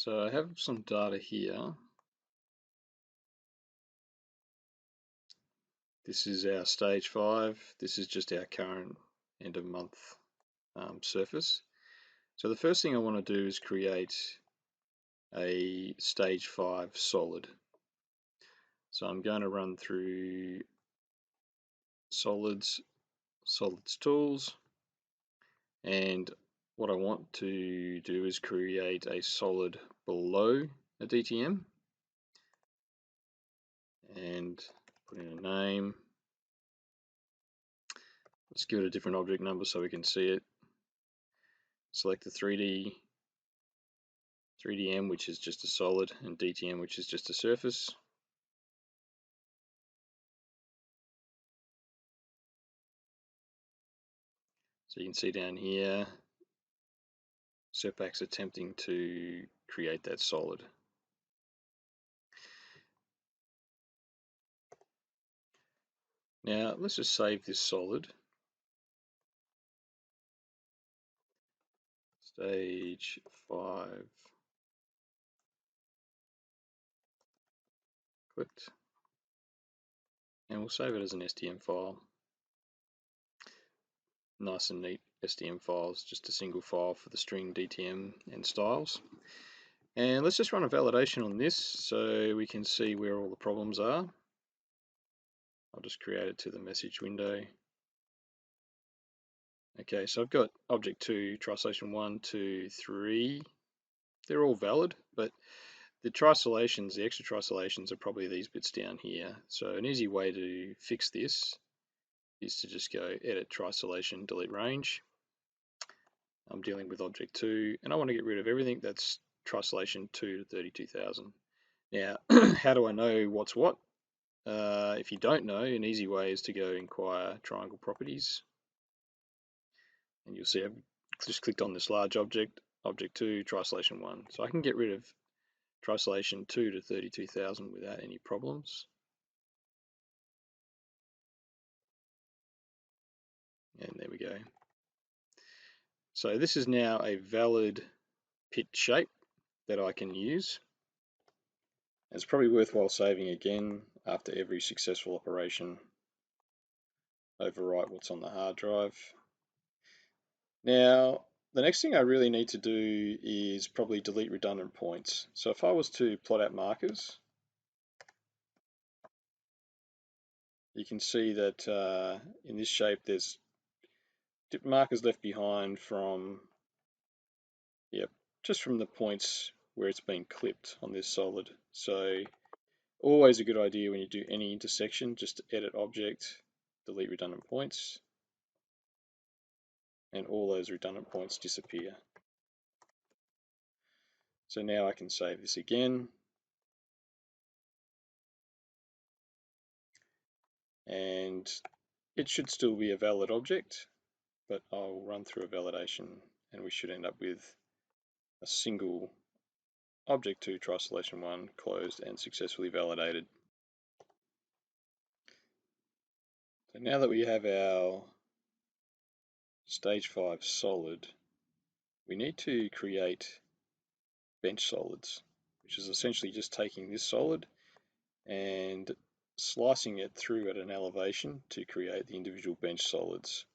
So I have some data here. This is our stage 5. This is just our current end of month surface. So the first thing I want to do is create a stage 5 solid. So I'm going to run through solids tools, and what I want to do is create a solid below a DTM and put in a name. Let's give it a different object number so we can see it. Select the 3DM, which is just a solid, and DTM, which is just a surface. So you can see down here, Surpac's attempting to create that solid. Now let's just save this solid. Stage 5. Clicked. And we'll save it as an STM file. Nice and neat STM files, just a single file for the string, DTM, and styles. And let's just run a validation on this so we can see where all the problems are. I'll just create it to the message window. Okay, so I've got object 2, trisolation 1, 2, 3. They're all valid, but the trisolations, the extra trisolations, are probably these bits down here. So an easy way to fix this is to just go edit trisolation, delete range. I'm dealing with object 2, and I want to get rid of everything that's trisolation 2 to 32,000. Now, how do I know what's what? If you don't know, an easy way is to go inquire triangle properties. And you'll see I've just clicked on this large object, object 2, trisolation 1. So I can get rid of trisolation 2 to 32,000 without any problems. And there we go. So this is now a valid pit shape that I can use. It's probably worthwhile saving again after every successful operation. Overwrite what's on the hard drive. Now, the next thing I really need to do is probably delete redundant points. So if I was to plot out markers, you can see that in this shape there's markers left behind from, just from the points where it's been clipped on this solid. So always a good idea when you do any intersection, just to edit object, delete redundant points, and all those redundant points disappear. So now I can save this again. And it should still be a valid object, but I'll run through a validation and we should end up with a single object 2 trisolation 1 closed and successfully validated. So now that we have our stage 5 solid, we need to create bench solids, which is essentially just taking this solid and slicing it through at an elevation to create the individual bench solids.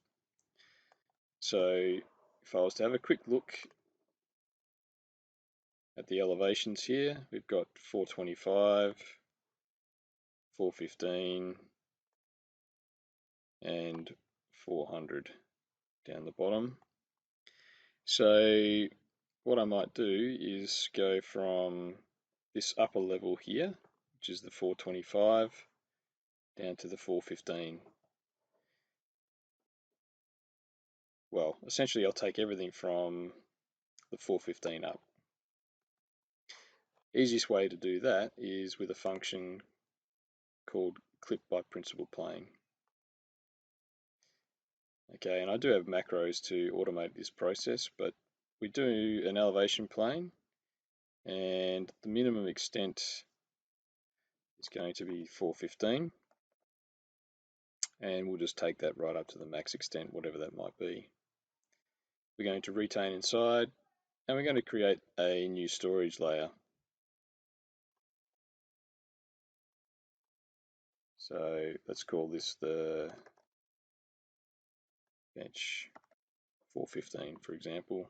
So if I was to have a quick look at the elevations here, we've got 425, 415, and 400 down the bottom. So what I might do is go from this upper level here, which is the 425, down to the 415. Well, essentially I'll take everything from the 415 up. Easiest way to do that is with a function called clip by principal plane. Okay, and I do have macros to automate this process, but we do an elevation plane, and the minimum extent is going to be 415, and we'll just take that right up to the max extent, whatever that might be. We're going to retain inside, and we're going to create a new storage layer. So let's call this the bench 415, for example,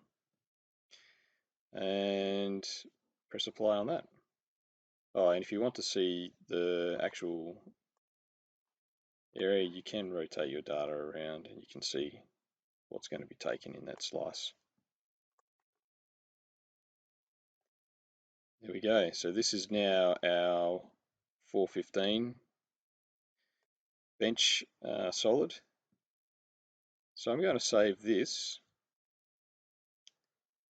and press apply on that. Oh, and if you want to see the actual area, you can rotate your data around and you can see what's going to be taken in that slice. There we go. So this is now our 415 bench solid. So I'm going to save this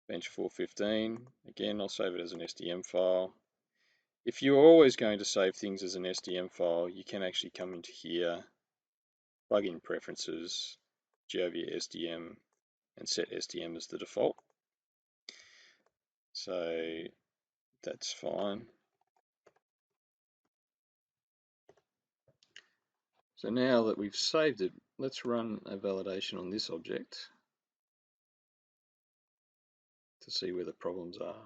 bench 415. Again, I'll save it as an SDM file. If you're always going to save things as an SDM file, you can actually come into here, plug in preferences, go over your SDM, and set SDM as the default. So that's fine. So now that we've saved it, let's run a validation on this object to see where the problems are.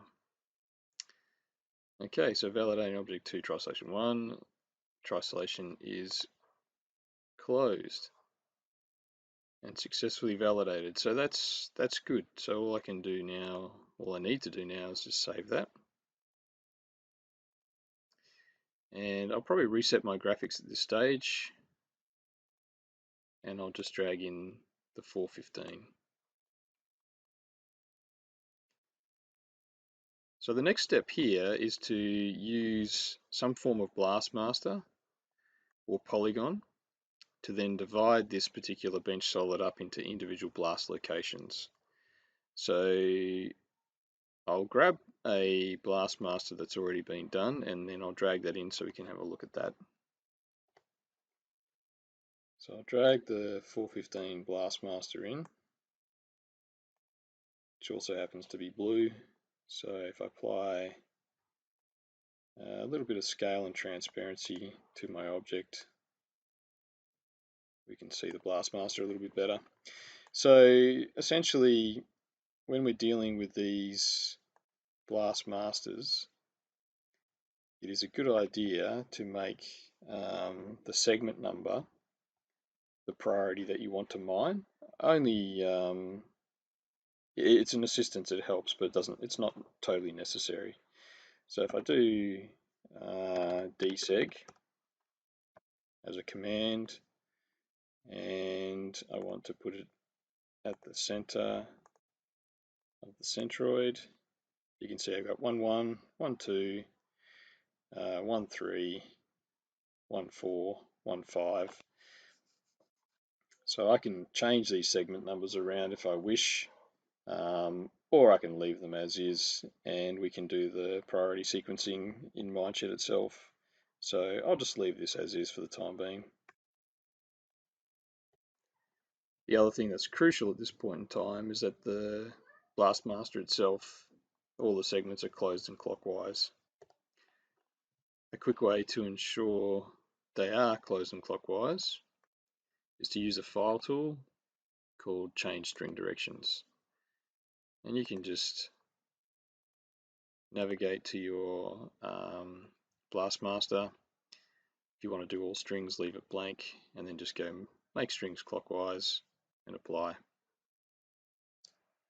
Okay, so validating object 2, triselection 1, triselection is closed and successfully validated. So that's good. So all I can do now, all I need to do now is just save that. And I'll probably reset my graphics at this stage, and I'll just drag in the 415. So the next step here is to use some form of blast master or polygon to then divide this particular bench solid up into individual blast locations. So I'll grab a blast master that's already been done, and then I'll drag that in so we can have a look at that. So I'll drag the 415 blast master in, which also happens to be blue. So if I apply a little bit of scale and transparency to my object, we can see the blast master a little bit better. So essentially, when we're dealing with these blast masters, it is a good idea to make the segment number the priority that you want to mine. Only it's an assistance, it helps, but it's not totally necessary. So if I do dseg as a command, and I want to put it at the center of the centroid, you can see I've got 1, 1, 1, 2, 1, 3, 1, 4, 1, 5. So I can change these segment numbers around if I wish, or I can leave them as is, and we can do the priority sequencing in MineSched itself. So I'll just leave this as is for the time being. The other thing that's crucial at this point in time is that the blast master itself, all the segments are closed and clockwise. A quick way to ensure they are closed and clockwise is to use a file tool called change string directions. And you can just navigate to your blast master. If you want to do all strings, leave it blank, and then just go make strings clockwise and apply.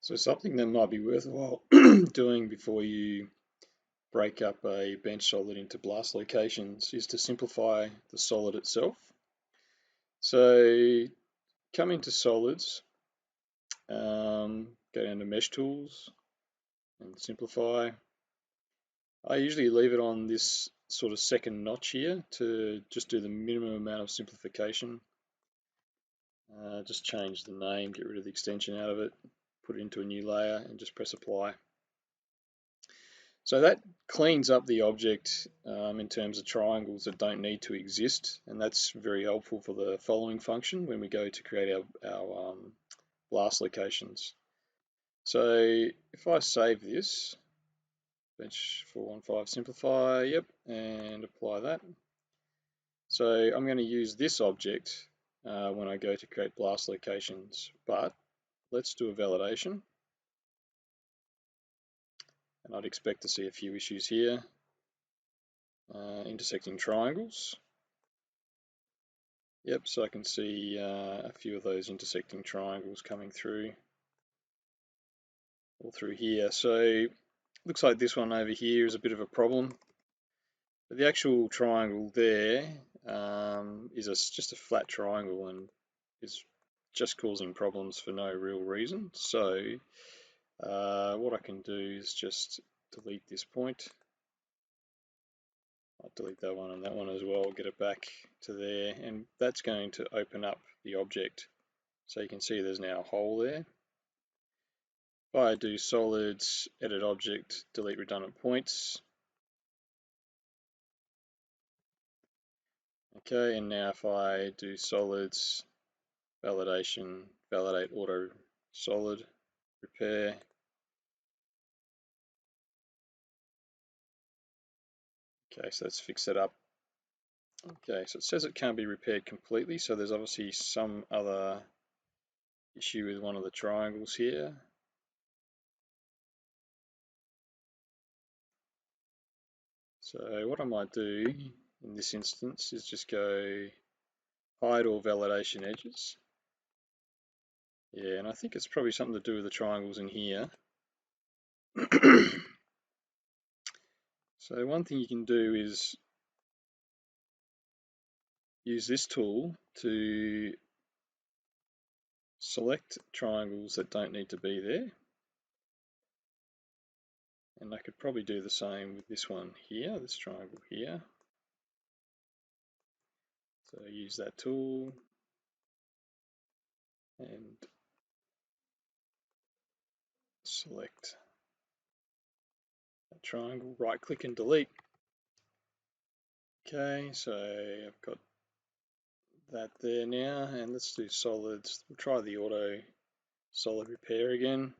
So something that might be worthwhile doing before you break up a bench solid into blast locations is to simplify the solid itself. So come into solids, go down to mesh tools and simplify. I usually leave it on this sort of second notch here to just do the minimum amount of simplification. Just change the name, get rid of the extension out of it, put it into a new layer, and just press apply. So that cleans up the object in terms of triangles that don't need to exist, and that's very helpful for the following function when we go to create our blast locations. So if I save this, bench 415 simplify, yep, and apply that. So I'm going to use this object when I go to create blast locations, but let's do a validation. And I'd expect to see a few issues here. Intersecting triangles. Yep, so I can see a few of those intersecting triangles coming through, all through here. So looks like this one over here is a bit of a problem. But the actual triangle there is just a flat triangle and is just causing problems for no real reason. So what I can do is just delete this point. I'll delete that one and that one as well, get it back to there, and that's going to open up the object. So you can see there's now a hole there. If I do solids, edit object, delete redundant points. Okay, and now if I do solids, validation, validate auto solid, repair. Okay, so let's fix that up. Okay, so it says it can't be repaired completely, so there's obviously some other issue with one of the triangles here. So what I might do in this instance is just go hide all validation edges. Yeah, and I think it's probably something to do with the triangles in here. So one thing you can do is use this tool to select triangles that don't need to be there. And I could probably do the same with this one here, this triangle here. So use that tool and select that triangle, right click and delete. Okay, so I've got that there now, and let's do solids. We'll try the auto solid repair again.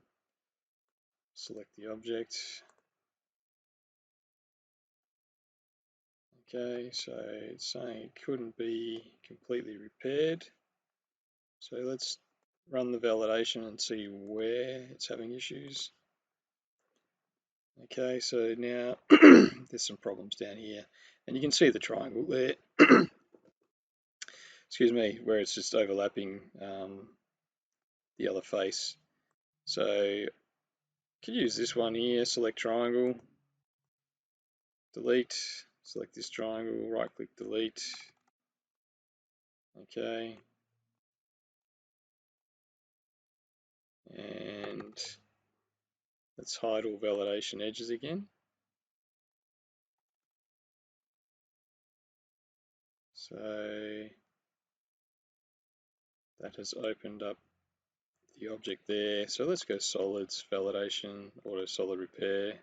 Select the object. Okay, so it's saying it couldn't be completely repaired. So let's run the validation and see where it's having issues. Okay, so now there's some problems down here, and you can see the triangle there. Excuse me, where it's just overlapping the other face. So you can use this one here, select triangle, delete, select this triangle, right click, delete. Okay, and let's hide all validation edges again. So that has opened up the object there. So let's go solids, validation, auto solid repair.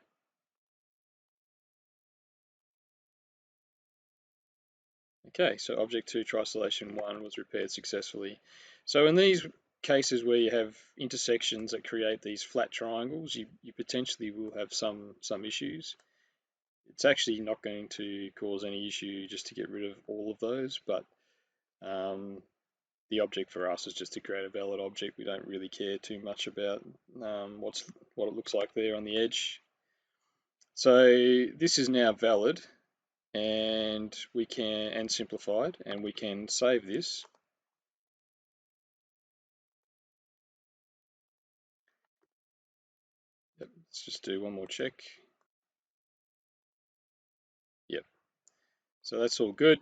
Okay, so object 2 trisolation 1 was repaired successfully. So in these cases where you have intersections that create these flat triangles, you potentially will have some issues. It's actually not going to cause any issue just to get rid of all of those, but the object for us is just to create a valid object. We don't really care too much about what it looks like there on the edge. So this is now valid, and simplified, and we can save this. Yep, let's just do one more check. Yep, so that's all good.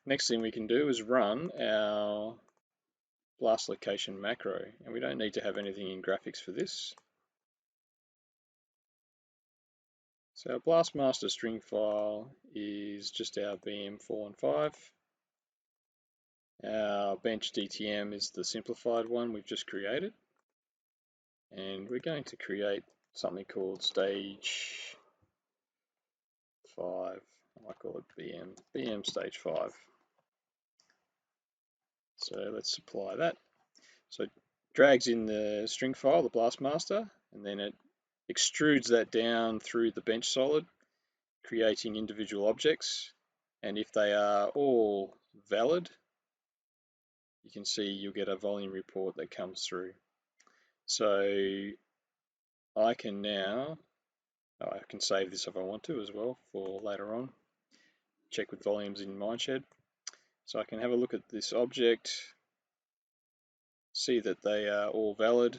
Next thing we can do is run our blast location macro, and we don't need to have anything in graphics for this. So our blast master string file is just our BM4 and 5. Our bench DTM is the simplified one we've just created. And we're going to create something called stage 5. I might call it BM stage 5. So let's apply that. So it drags in the string file, the blast master, and then it extrudes that down through the bench solid, creating individual objects. And if they are all valid, you can see you'll get a volume report that comes through. So I can now, I can save this if I want to as well for later on. Check with volumes in MineSched. So I can have a look at this object, see that they are all valid,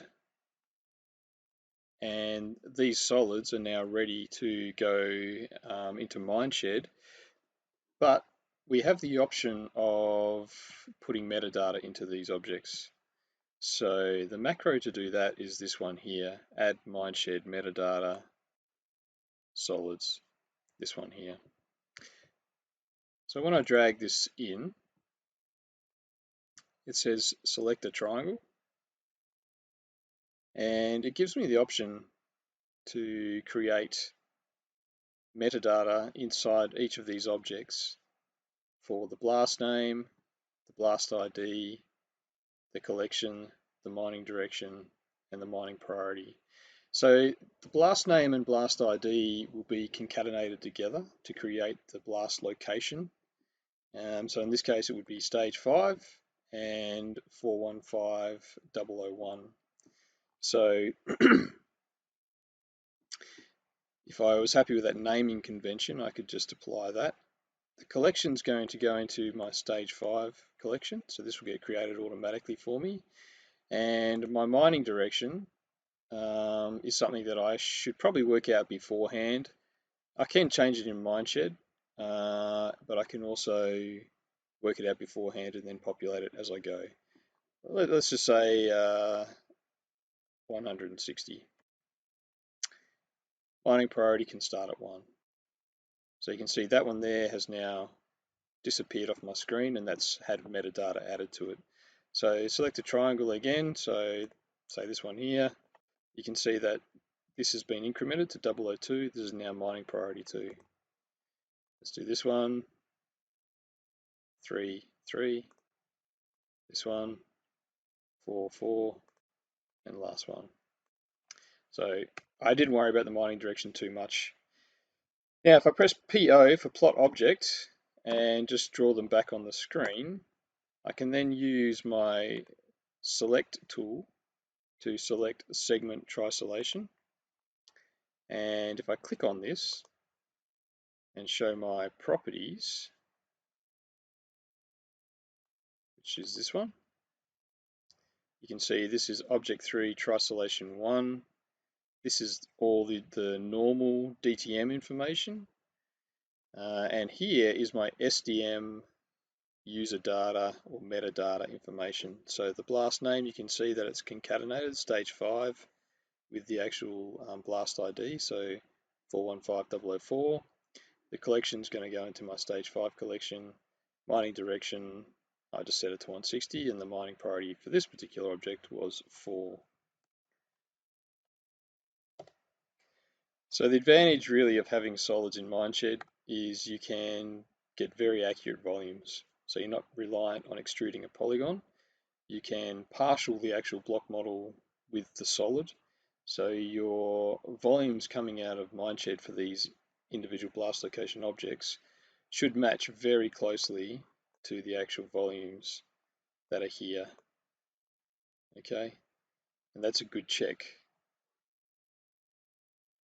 and these solids are now ready to go into MineSched, but we have the option of putting metadata into these objects. So the macro to do that is this one here, add MineSched metadata solids, this one here. So when I drag this in, it says select a triangle, and it gives me the option to create metadata inside each of these objects for the blast name, the blast ID, the collection, the mining direction, and the mining priority. So the blast name and blast ID will be concatenated together to create the blast location. So in this case, it would be stage 5 and 415001. So if I was happy with that naming convention, I could just apply that. The collection is going to go into my stage 5 collection, so this will get created automatically for me. And my mining direction is something that I should probably work out beforehand. I can change it in MineSched, but I can also work it out beforehand and then populate it as I go. Let's just say 160. Mining priority can start at 1. So you can see that one there has now disappeared off my screen, and that's had metadata added to it. So select a triangle again, so say this one here. You can see that this has been incremented to 002. This is now mining priority 2. Let's do this one, 3, 3. This one, 4, 4, and last one. So I didn't worry about the mining direction too much. Now if I press PO for plot object and just draw them back on the screen, I can then use my select tool to select segment trisolation. And if I click on this and show my properties, which is this one, you can see this is object 3 trisolation 1. This is all the normal DTM information. And here is my SDM user data or metadata information. So the blast name, you can see that it's concatenated, stage 5, with the actual blast ID, so 415004. The collection is going to go into my stage 5 collection. Mining direction, I just set it to 160, and the mining priority for this particular object was 4. So the advantage really of having solids in MineSched is you can get very accurate volumes. So you're not reliant on extruding a polygon. You can partial the actual block model with the solid. So your volumes coming out of MineSched for these individual blast location objects should match very closely to the actual volumes that are here. Okay, and that's a good check.